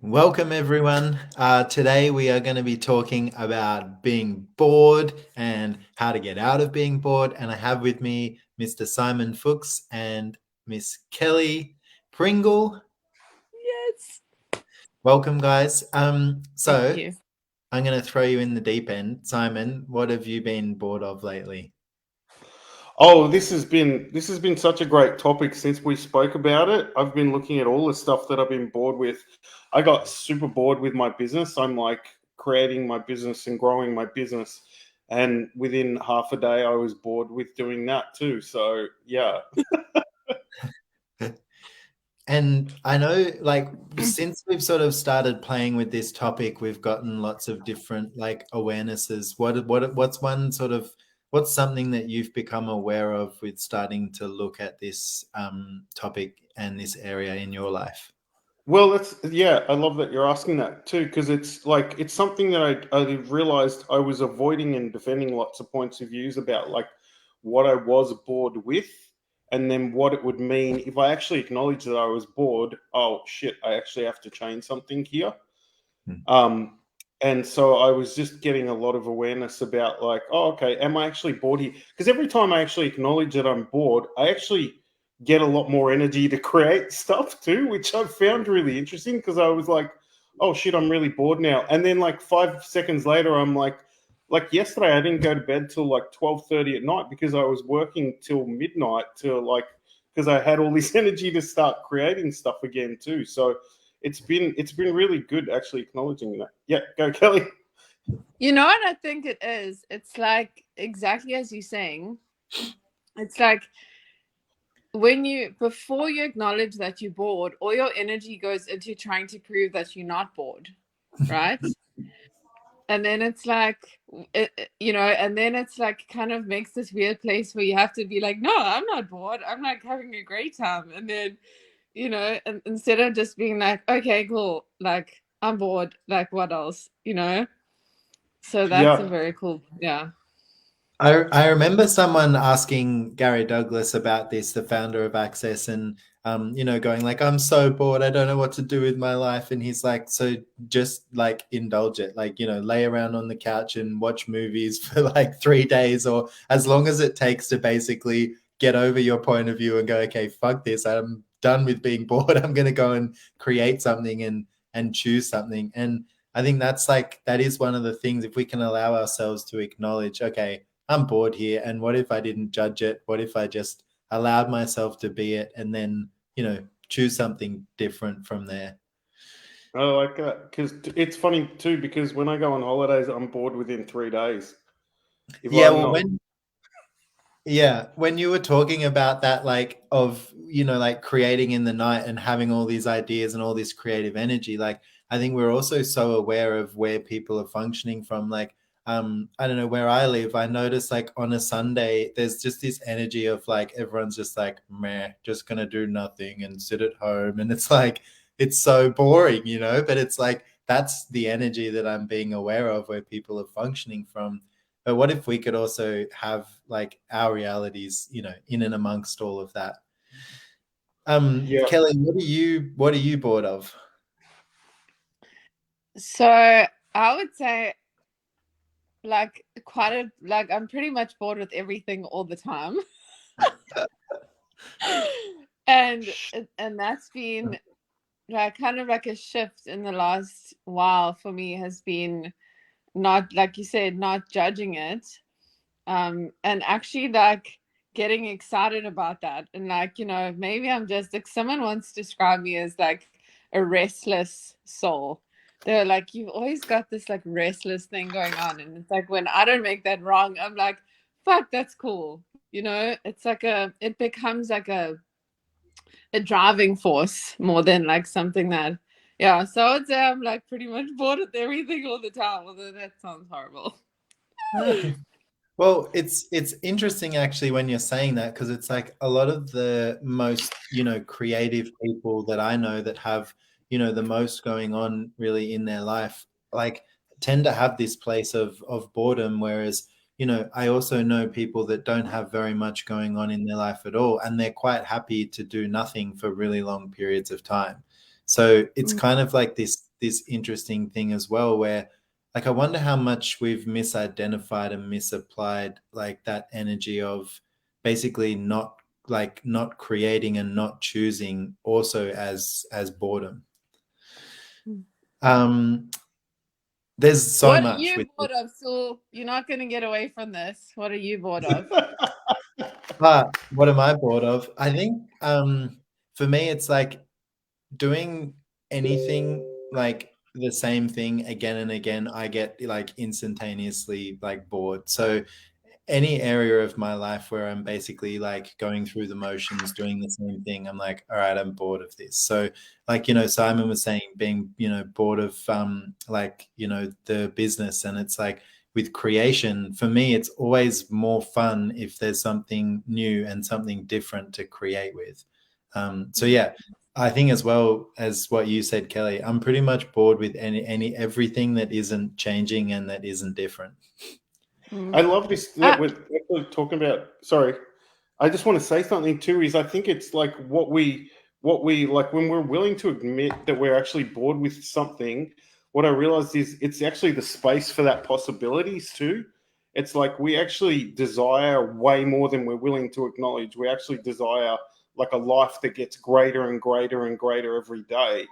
Welcome, everyone. Today we are going to be talking about being bored and how to get out of being bored. And I have with me Mr. Simon Fooks and Miss Kelly Pringle. Yes. Welcome, guys. Thank So you. I'm going to throw you in the deep end. Simon, what have you been bored of lately? Oh, this has been such a great topic since we spoke about it. I've been looking at all the stuff that I've been bored with. I got super bored with my business. I'm like creating my business and growing my business. And within half a day I was bored with doing that too. So yeah. And I know, like, since we've sort of started playing with this topic, we've gotten lots of different like awarenesses. What's one sort of what's something that you've become aware of with starting to look at this topic and this area in your life? Well, that's yeah, I love that you're asking that too, because it's something that I realized I was avoiding and defending lots of points of views about, like what I was bored with, and then what it would mean if I actually acknowledge that I was bored. Oh shit, I actually have to change something here. Hmm. Um, and so I was just getting a lot of awareness about, like, oh, okay, am I actually bored here? Because every time I actually acknowledge that I'm bored, I actually get a lot more energy to create stuff too, which I've found really interesting. Because I was like, oh shit, I'm really bored now. And then like 5 seconds later, I'm like yesterday, I didn't go to bed till like 12:30 at night because I was working till midnight to like because I had all this energy to start creating stuff again too. So it's been really good actually acknowledging that. Yeah, go Kelly. You know what I think it is? It's like exactly as you're saying. It's like before you acknowledge that you're bored, all your energy goes into trying to prove that you're not bored, right? And then it's like, and then it's like kind of makes this weird place where you have to be like, no, I'm not bored. I'm like having a great time. And then, and instead of just being like, okay, cool, like I'm bored, like what else? So that's a Yeah. very cool, yeah. I remember someone asking Gary Douglas about this, the founder of Access, and going like, "I'm so bored, I don't know what to do with my life." And he's like, "So just like indulge it, like lay around on the couch and watch movies for like 3 days, or as long as it takes to basically get over your point of view and go, okay, fuck this, I'm done with being bored. I'm gonna go and create something and choose something." And I think that is one of the things, if we can allow ourselves to acknowledge, okay, I'm bored here. And what if I didn't judge it? What if I just allowed myself to be it and then, choose something different from there? I like that because it's funny too, because when I go on holidays, I'm bored within 3 days. If Yeah, I'm well, not, when you were talking about that, like of, like creating in the night and having all these ideas and all this creative energy, like I think we're also so aware of where people are functioning from. Like, I don't know, where I live, I notice like on a Sunday, there's just this energy of like everyone's just like, meh, just gonna do nothing and sit at home. And it's like, it's so boring, but it's like that's the energy that I'm being aware of where people are functioning from. But what if we could also have like our realities, in and amongst all of that? yeah, Kelly, what are you bored of? So I would say like like I'm pretty much bored with everything all the time. And that's been like kind of like a shift in the last while for me has been not, like you said, not judging it, and actually like getting excited about that. And like, maybe I'm just like, someone once described me as like a restless soul. They're like, you've always got this like restless thing going on, and it's like when I don't make that wrong, I'm like, fuck, that's cool. It's like it becomes like a driving force more than like something that, yeah. So I would say I'm like pretty much bored with everything all the time, although that sounds horrible. Well, it's interesting actually when you're saying that, because it's like a lot of the most, creative people that I know that have, the most going on really in their life, like tend to have this place of boredom. Whereas, I also know people that don't have very much going on in their life at all, and they're quite happy to do nothing for really long periods of time. So it's kind of like this interesting thing as well, where like I wonder how much we've misidentified and misapplied like that energy of basically not creating and not choosing also as boredom. There's so What are much you with bored of, Sue? You're not going to get away from this. What are you bored of? what am I bored of? I think for me it's like doing anything like the same thing again and again. I get like instantaneously like bored. So any area of my life where I'm basically like going through the motions, doing the same thing, I'm like, all right, I'm bored of this. So like, Simon was saying being, bored of like, the business, and it's like with creation, for me, it's always more fun if there's something new and something different to create with. So yeah, I think as well as what you said, Kelly, I'm pretty much bored with everything that isn't changing and that isn't different. I love this that we're talking about. Sorry, I just want to say something too. Is I think it's like what we like when we're willing to admit that we're actually bored with something. What I realized is it's actually the space for that possibilities too. It's like we actually desire way more than we're willing to acknowledge. We actually desire like a life that gets greater and greater and greater every day.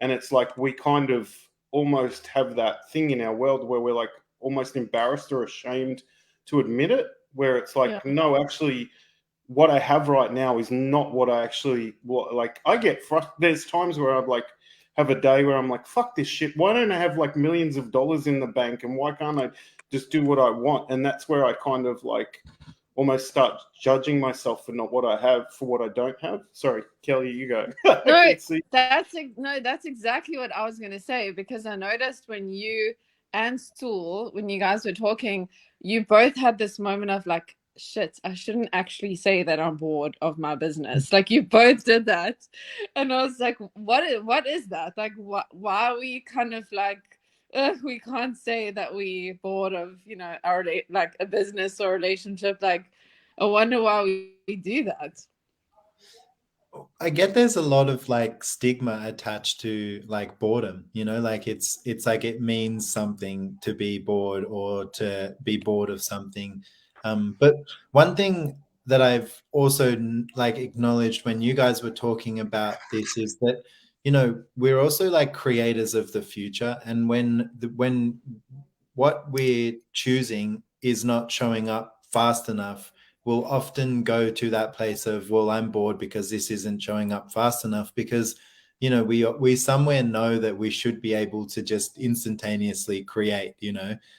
And it's like we kind of almost have that thing in our world where we're like almost embarrassed or ashamed to admit it, where it's like, no, actually, what I have right now is not what I actually like. I get frustrated. There's times where I'd like have a day where I'm like, fuck this shit. Why don't I have like millions of dollars in the bank, and why can't I just do what I want? And that's where I kind of like almost start judging myself for not what I have, for what I don't have. Sorry, Kelly, you go. No, that's exactly what I was going to say, because I noticed when you and Stool, when you guys were talking, you both had this moment of like, shit, I shouldn't actually say that I'm bored of my business. Like you both did that. And I was like, what is that? Like, why are we kind of like, we can't say that we bored of, our like a business or relationship. Like, I wonder why we do that. I get there's a lot of like stigma attached to like boredom, like it's like it means something to be bored or to be bored of something. But one thing that I've also like acknowledged when you guys were talking about this is that, we're also like creators of the future. And when what we're choosing is not showing up fast enough, we'll often go to that place of, well, I'm bored because this isn't showing up fast enough, because we somewhere know that we should be able to just instantaneously create.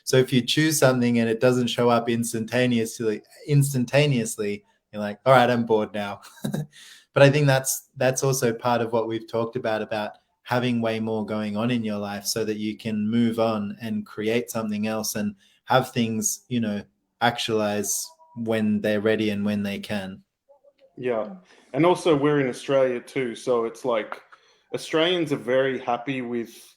So if you choose something and it doesn't show up instantaneously, you're like, all right, I'm bored now. But I think that's also part of what we've talked about having way more going on in your life so that you can move on and create something else and have things actualize when they're ready and when they can. Yeah. And also we're in Australia too, so it's like Australians are very happy with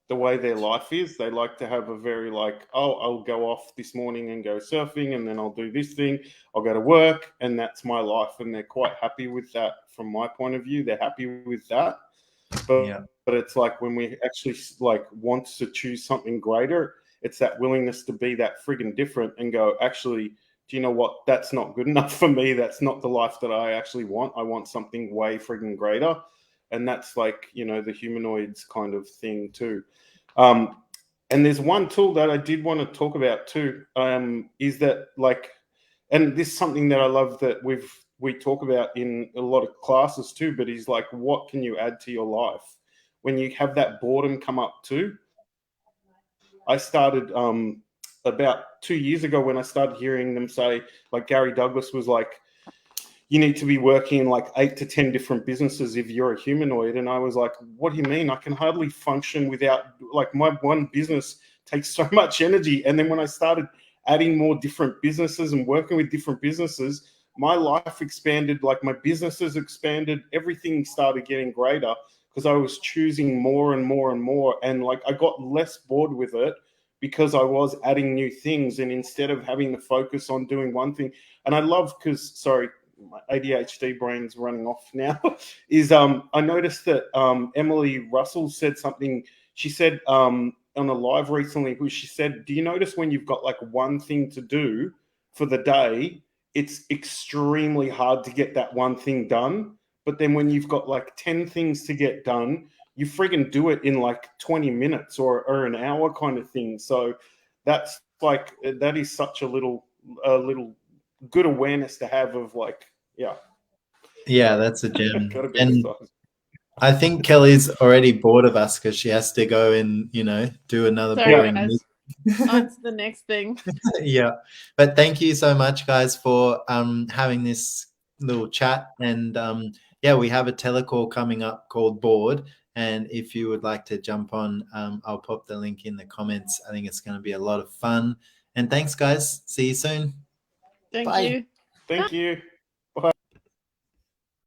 the way their life is. They like to have a very like, oh, I'll go off this morning and go surfing, and then I'll do this thing, I'll go to work, and that's my life. And they're quite happy with that. From my point of view, they're happy with that. But it's like when we actually like want to choose something greater, it's that willingness to be that friggin' different and go, actually, do you know what? That's not good enough for me. That's not the life that I actually want. I want something way friggin' greater. And that's like, the humanoids kind of thing too. And there's one tool that I did want to talk about too, is that like, and this is something that I love that we talk about in a lot of classes too, but is like, what can you add to your life when you have that boredom come up too? I started about 2 years ago when I started hearing them say, like Gary Douglas was like, you need to be working in like 8 to 10 different businesses if you're a humanoid. And I was like, what do you mean? I can hardly function without, like, my one business takes so much energy. And then when I started adding more different businesses and working with different businesses, my life expanded, like my businesses expanded, everything started getting greater because I was choosing more and more and more. And like I got less bored with it because I was adding new things. And instead of having the focus on doing one thing, and I love, because, sorry, my ADHD brain's running off now. Is I noticed that Emily Russell said something. She said on a live recently, where she said, "Do you notice when you've got like one thing to do for the day, it's extremely hard to get that one thing done. But then when you've got like 10 things to get done, you friggin' do it in like 20 minutes or an hour kind of thing." So that's like, that is such a little good awareness to have of like, yeah. Yeah, that's a gem. Gotta be And exercise. I think Kelly's already bored of us because she has to go and, do another Sorry, boring guys. On to the next thing. Yeah, but thank you so much, guys, for having this little chat. And yeah, we have a telecall coming up called Board, and if you would like to jump on, I'll pop the link in the comments. I think it's going to be a lot of fun. And thanks, guys. See you soon. Thank Bye. you. Thank you.